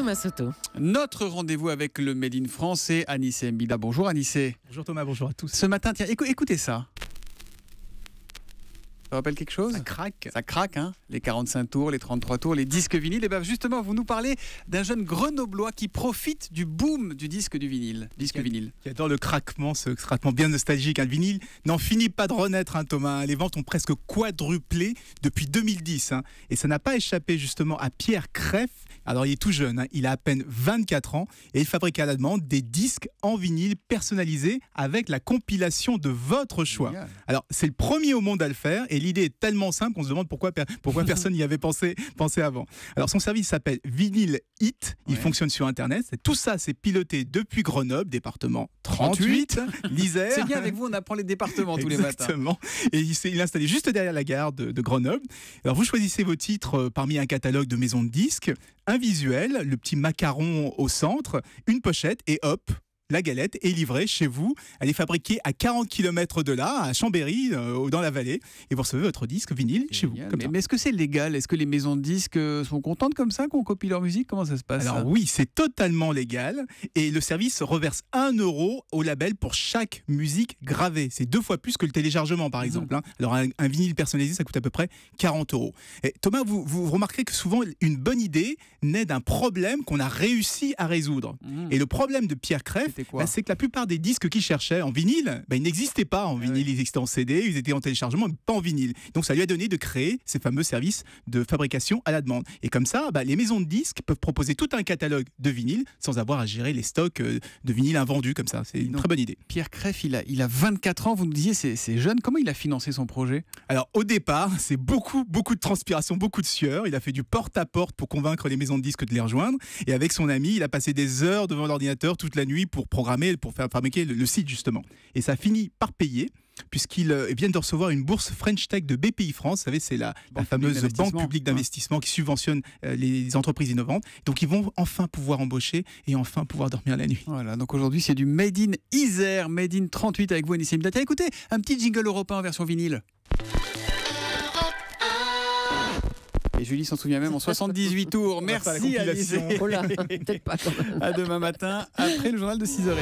Thomas Soto. Notre rendez-vous avec le Made in France et Anissé Mbida. Bonjour Anissé. Bonjour Thomas, bonjour à tous. Ce matin, tiens, écoutez ça. Ça rappelle quelque chose? Ça craque. Ça craque, hein? Les 45 tours, les 33 tours, les disques vinyles. Et bien justement, vous nous parlez d'un jeune grenoblois qui profite du boom du disque du vinyle. Qui adore le craquement, ce craquement bien nostalgique. Le vinyle n'en finit pas de renaître, Thomas. Les ventes ont presque quadruplé depuis 2010. Et ça n'a pas échappé justement à Pierre Kreff. Alors il est tout jeune, il a à peine 24 ans et il fabrique à la demande des disques en vinyle personnalisés avec la compilation de votre choix. Génial. Alors c'est le premier au monde à le faire et l'idée est tellement simple qu'on se demande pourquoi personne n'y avait pensé avant. Alors son service s'appelle Vinyl Hit, il fonctionne sur internet. Tout ça c'est piloté depuis Grenoble, département 38, l'Isère. C'est bien, avec vous on apprend les départements tous les matins. Exactement. Et il est installé juste derrière la gare de Grenoble. Alors vous choisissez vos titres parmi un catalogue de maisons de disques, un visuel, le petit macaron au centre, une pochette et hop, la galette est livrée chez vous. Elle est fabriquée à 40 km de là, à Chambéry, dans la vallée. Et vous recevez votre disque vinyle chez vous. Mais est-ce que c'est légal? Est-ce que les maisons de disques sont contentes comme ça qu'on copie leur musique? Comment ça se passe? Alors oui, c'est totalement légal. Et le service reverse 1 € au label pour chaque musique gravée. C'est 2 fois plus que le téléchargement, par exemple. Alors un vinyle personnalisé, ça coûte à peu près 40 €. Et Thomas, vous remarquerez que souvent, une bonne idée naît d'un problème qu'on a réussi à résoudre. Et le problème de Pierre Kreff, c'est que la plupart des disques qu'il cherchait en vinyle, ils n'existaient pas en vinyle, ils existaient en CD, ils étaient en téléchargement, mais pas en vinyle. Donc ça lui a donné de créer ces fameux services de fabrication à la demande. Et comme ça, les maisons de disques peuvent proposer tout un catalogue de vinyle sans avoir à gérer les stocks de vinyle invendus comme ça. C'est une très bonne idée. Pierre Kreff, il a 24 ans, vous nous disiez, c'est jeune. Comment il a financé son projet? Alors au départ, c'est beaucoup de transpiration, beaucoup de sueur. Il a fait du porte-à-porte pour convaincre les maisons de disques de les rejoindre. Et avec son ami, il a passé des heures devant l'ordinateur toute la nuit pour programmer, pour faire fabriquer le site justement. Et ça finit par payer, puisqu'il vient de recevoir une bourse French Tech de BPI France. Vous savez, c'est la fameuse banque publique d'investissement qui subventionne les entreprises innovantes. Donc ils vont enfin pouvoir embaucher et enfin pouvoir dormir la nuit. Voilà, donc aujourd'hui c'est du Made in Isère, Made in 38 avec vous Anissé Mbida. Écoutez, un petit jingle européen en version vinyle. Et Julie s'en souvient même en 78 tours. Merci Anissé. Oh là, peut-être pas quand même. À demain matin, après le journal de 6h30.